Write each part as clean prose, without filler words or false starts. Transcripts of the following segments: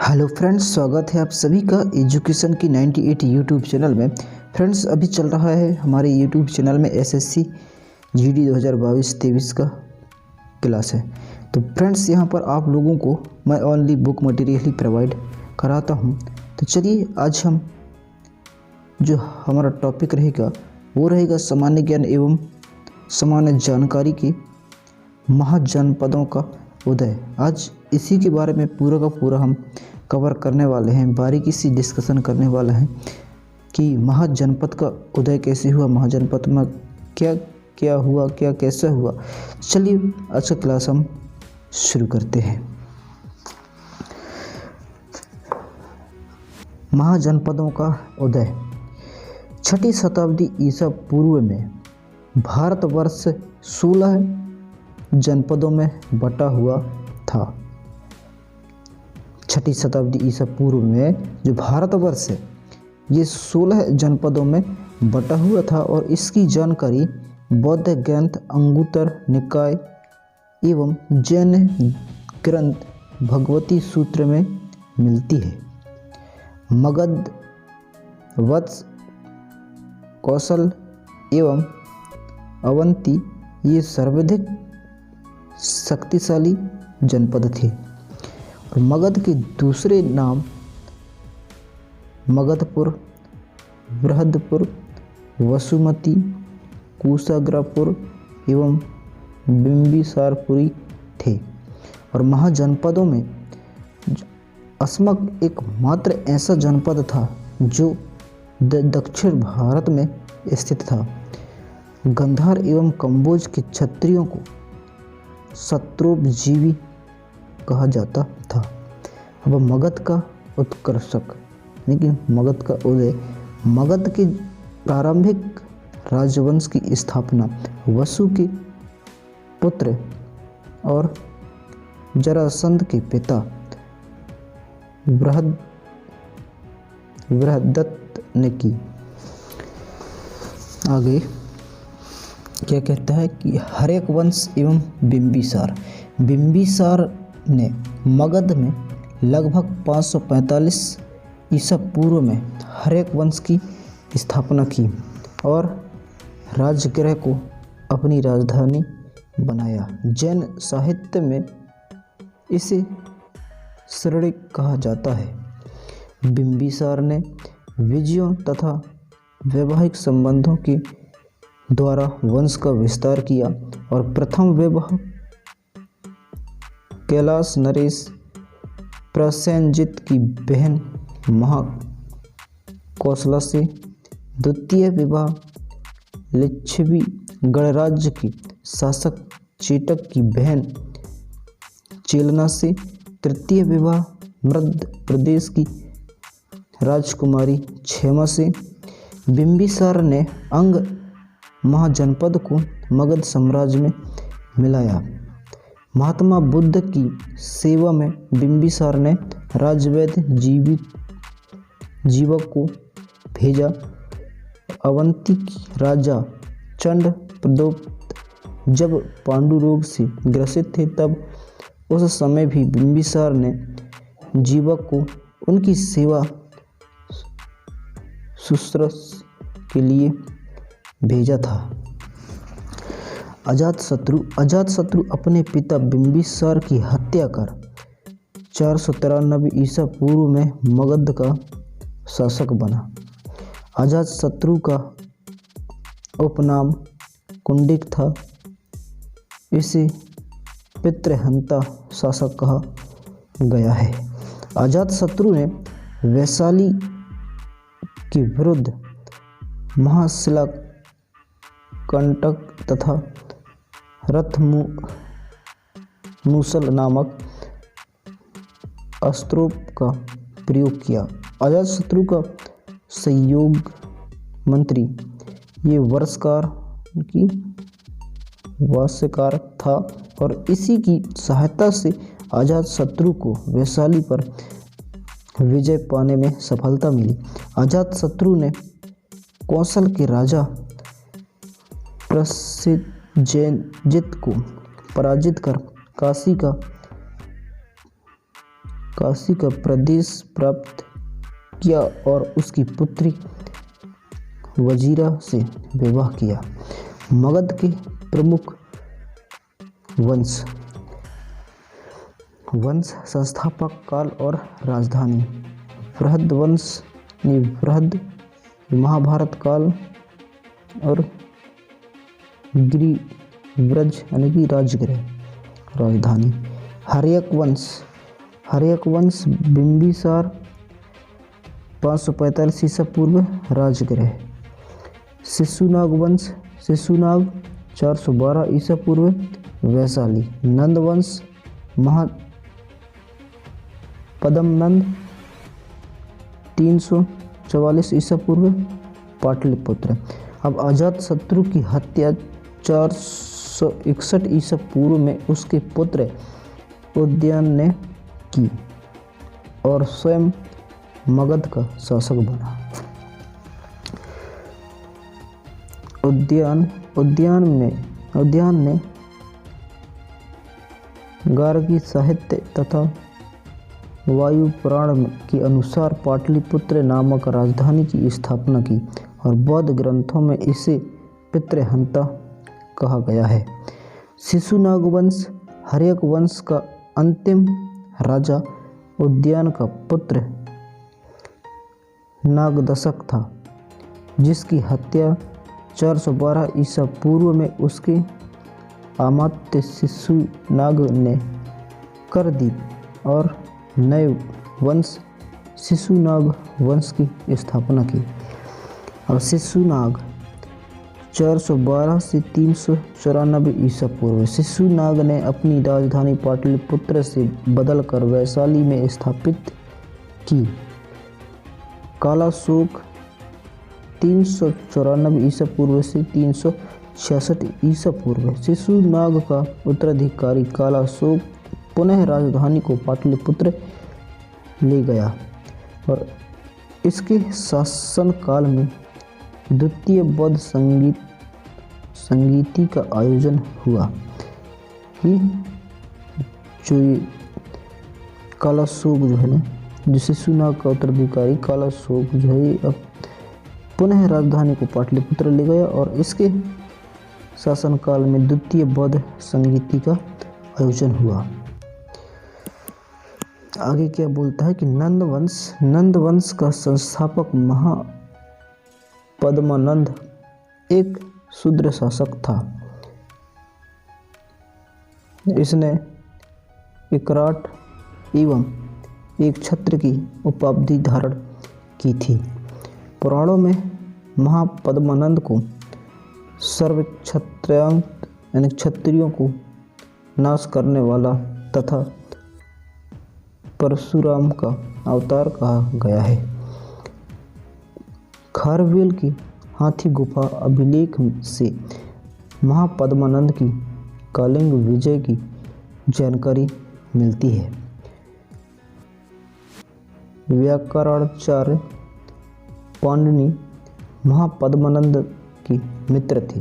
Hello friends, स्वागत है आप सभी का एजुकेशन की 98 यूट्यूब चैनल में। फ्रेंड्स, अभी चल रहा है हमारे यूट्यूब चैनल में एसएससी जीडी 2022-23 का क्लास है। तो फ्रेंड्स, यहाँ पर आप लोगों को मैं ओनली बुक मटेरियल ही प्रोवाइड कराता हूँ। तो चलिए, आज हम जो हमारा टॉपिक रहेगा वो रहेगा सामान्य ज्ञान एवं सामान्य जानकारी के महाजनपदों का उदय। आज इसी के बारे में पूरा का पूरा हम कवर करने वाले हैं, बारीकी से डिस्कशन करने वाले हैं कि महाजनपद का उदय कैसे हुआ, महाजनपद में क्या क्या हुआ, क्या कैसा हुआ। चलिए, आज का क्लास हम शुरू करते हैं। महाजनपदों का उदय 6ठी शताब्दी ईसा पूर्व में भारतवर्ष 16 जनपदों में बटा हुआ था। 6ठी शताब्दी ईसा पूर्व में जो भारतवर्ष है ये 16 जनपदों में बटा हुआ था और इसकी जानकारी बौद्ध ग्रंथ अंगुत्तर निकाय एवं जैन ग्रंथ भगवती सूत्र में मिलती है। मगध, वत्स, कौशल एवं अवंती ये सर्वाधिक शक्तिशाली जनपद थे। और मगध के दूसरे नाम मगधपुर, बृहदपुर, वसुमती, कुशाग्रपुर एवं बिंबिसारपुरी थे। और महाजनपदों में अस्मक एकमात्र ऐसा जनपद था जो दक्षिण भारत में स्थित था। गंधार एवं कंबोज के क्षत्रियों को शत्रुपजीवी कहा जाता था। अब मगध का उत्कर्षक यानी कि मगध का उदय। मगध के प्रारंभिक राजवंश की स्थापना वसु के पुत्र और जरासंध के पिता बृहदत्त ने की। आगे क्या कहता है कि हर्यक वंश एवं बिंबिसार ने मगध में लगभग 545 ईसा पूर्व में हर्यक वंश की स्थापना की और राजगृह को अपनी राजधानी बनाया। जैन साहित्य में इसे शृंगी कहा जाता है। बिंबिसार ने विजयों तथा वैवाहिक संबंधों के द्वारा वंश का विस्तार किया और प्रथम विवाह कैलाश नरेश प्रसेनजित की बहन महाकौशला से, द्वितीय विवाह लिच्छवी गणराज्य के शासक चेटक की बहन चेलना से, तृतीय विवाह मध्य प्रदेश की राजकुमारी क्षेमा से। बिंबिसार ने अंग महाजनपद को मगध साम्राज्य में मिलाया। महात्मा बुद्ध की सेवा में बिंबिसार ने राजवैद्य जीवक को भेजा। अवंती की राजा चंड प्रदोत जब पांडु रोग से ग्रसित थे तब उस समय भी बिंबिसार ने जीवक को उनकी सेवा शुश्रूषा के लिए भेजा था। अजातशत्रु अपने पिता बिंबिसार की हत्या कर 493 ईसा पूर्व में मगध का शासक बना। अजातशत्रु का उपनाम कुंडिक था। इसे पितृहंता शासक कहा गया है। अजातशत्रु ने वैशाली के विरुद्ध महाशिला कंटक तथा रथमूसल नामक अस्त्रों का प्रयोग किया। अजातशत्रु का सहयोग मंत्री ये वास्यकार था और इसी की सहायता से अजातशत्रु को वैशाली पर विजय पाने में सफलता मिली। अजातशत्रु ने कौशल के राजा प्रसेनजित को पराजित कर काशी का काशी का प्रदेश प्राप्त किया और उसकी पुत्री वजीरा से विवाह किया। मगध के प्रमुख वंश संस्थापक काल और राजधानी। बृहद वंश बृहद महाभारत काल और गिरिव्रज यानी कि राजगृह राजधानी। हर्यक वंश बिंबिसार 545 ईसा पूर्व राजगृह। शिशुनाग 412 ईसा पूर्व वैशाली। नंद वंश पद्मनंद 344 ईसा पूर्व पाटलिपुत्र। अब अजात शत्रु की हत्या 461 ईसा पूर्व में उसके पुत्र उदयन ने की और स्वयं मगध का शासक बना। उद्यान ने गार्गी साहित्य तथा वायु पुराण के अनुसार पाटलिपुत्र नामक राजधानी की स्थापना की और बौद्ध ग्रंथों में इसे पितृहंता कहा गया है। शिशुनाग वंश हर्यक वंश का अंतिम राजा उद्यान का पुत्र नागदशक था, जिसकी हत्या 412 ईसा पूर्व में उसके अमात्य शिशुनाग ने कर दी और नए वंश शिशुनाग वंश की स्थापना की। और शिशुनाग 412 से 394 ईसा पूर्व। शिशुनाग ने अपनी राजधानी पाटलिपुत्र से बदलकर वैशाली में स्थापित की। कालाशोक 394 ईसा पूर्व से 366 ईसा पूर्व। शिशुनाग का उत्तराधिकारी कालाशोक पुनः राजधानी को पाटलिपुत्र ले गया और इसके शासन काल में द्वितीय बौद्ध संगीति का आयोजन हुआ कि जो कालाशोक जो है ना, जो शिशुनाग का उत्तराधिकारी कालाशोक जो है अब पुनः राजधानी को पाटलिपुत्र ले गया और इसके शासनकाल में द्वितीय बौद्ध संगीति का आयोजन हुआ। आगे क्या बोलता है कि नंद वंश का संस्थापक महापद्मानंद एक शूद्र शासक था। इसने विकराट एवं एक छत्र की उपाधि धारण की थी। पुराणों में महापद्मानंद को सर्वक्षत्रियांग यानी क्षत्रियों को नाश करने वाला तथा परशुराम का अवतार कहा गया है। खारवेल की हाथी गुफा अभिलेख से महापद्मानंद की कलिंग विजय की जानकारी मिलती है। व्याकरणाचार्य पाणिनि महापद्मानंद की मित्र थे।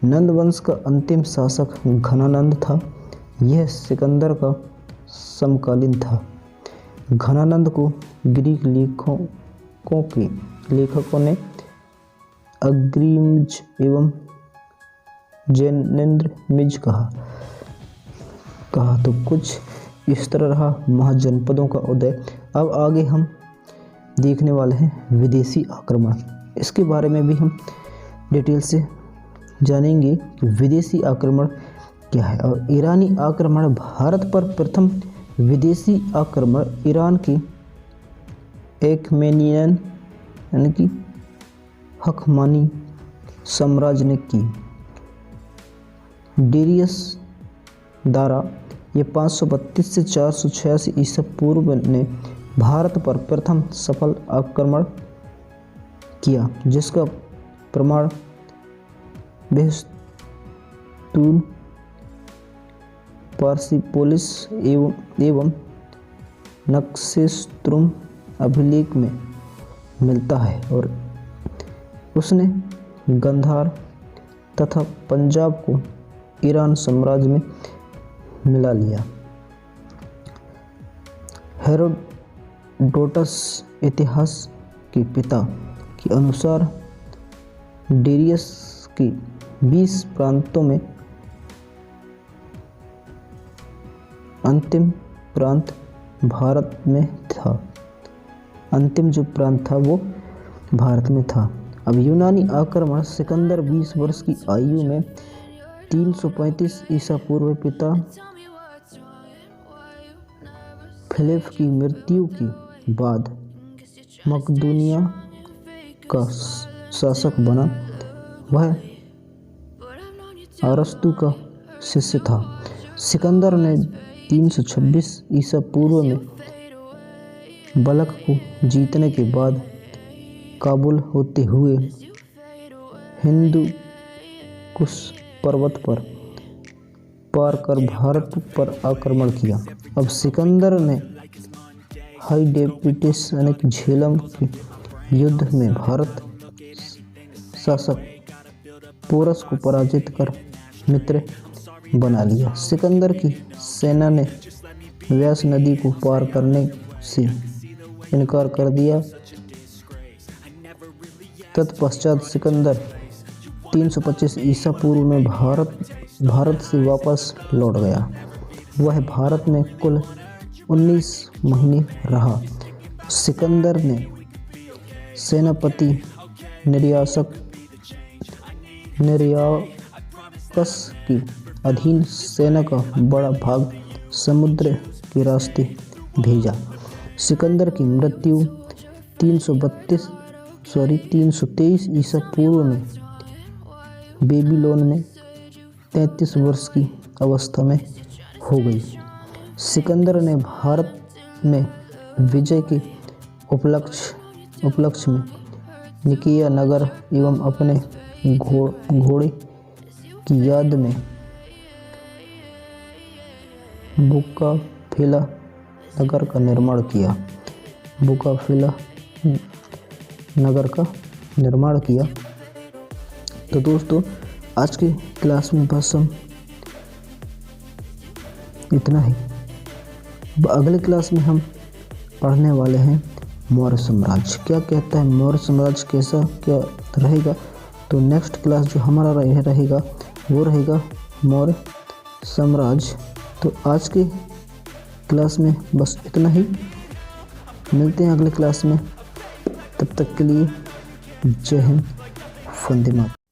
नंद वंश का अंतिम शासक घनानंद था। यह सिकंदर का समकालीन था। घनानंद को ग्रीक लेखकों ने अग्रिमज एवं जैनेन्द्रमिज कहा। तो कुछ इस तरह रहा महाजनपदों का उदय। अब आगे हम देखने वाले हैं विदेशी आक्रमण। इसके बारे में भी हम डिटेल से जानेंगे कि विदेशी आक्रमण क्या है। और ईरानी आक्रमण। भारत पर प्रथम विदेशी आक्रमण ईरान की एकमेनियन यानी कि हकमानी साम्राज्य ने की। डेरियस दारा ये 532 से 486 ईसा पूर्व ने भारत पर प्रथम सफल आक्रमण किया, जिसका प्रमाण बेहस्तून पार्सिपोलिस एवं नक्सेस्त्रुम अभिलेख में मिलता है और उसने गंधार तथा पंजाब को ईरान साम्राज्य में मिला लिया। हेरोडोटस इतिहास के पिता के अनुसार डेरियस के 20 प्रांतों में अंतिम प्रांत भारत में था। अंतिम जो प्रांत था वो भारत में था। अब यूनानी आक्रमण। सिकंदर 20 वर्ष की आयु में 335 ईसा पूर्व पिता फिलिप की मृत्यु के बाद मकदूनिया का शासक बना। वह अरस्तु का शिष्य था। सिकंदर ने 326 ईसा पूर्व में बलख को जीतने के बाद काबुल होते हुए हिंदू कुश पर्वत पर पार कर भारत पर आक्रमण किया। अब सिकंदर ने हाइडेपिटिस यानी कि झेलम के युद्ध में भारत शासक पोरस को पराजित कर मित्र बना लिया। सिकंदर की सेना ने व्यास नदी को पार करने से इनकार कर दिया। तत्पश्चात सिकंदर 325 ईसा पूर्व में भारत से वापस लौट गया। वह भारत में कुल 19 महीने रहा। सिकंदर ने सेनापति नेरियाकस की अधीन सेना का बड़ा भाग समुद्र के रास्ते भेजा। सिकंदर की मृत्यु 323 ईसा पूर्व में बेबीलोन में 33 वर्ष की अवस्था में हो गई। सिकंदर ने भारत में विजय के उपलक्ष्य में निकिया नगर एवं अपने घोड़े की याद में बुकाफिला नगर का निर्माण किया। तो दोस्तों आज की क्लास में बस हम इतना ही। अगले क्लास में हम पढ़ने वाले हैं मौर्य साम्राज्य। क्या कहता है मौर्य साम्राज्य, कैसा क्या रहेगा। तो नेक्स्ट क्लास जो हमारा रहेगा वो रहेगा मौर्य साम्राज्य। तो आज के क्लास में बस इतना ही। मिलते हैं अगले क्लास में। तब तक के लिए जय हिंद, वंदे मातरम।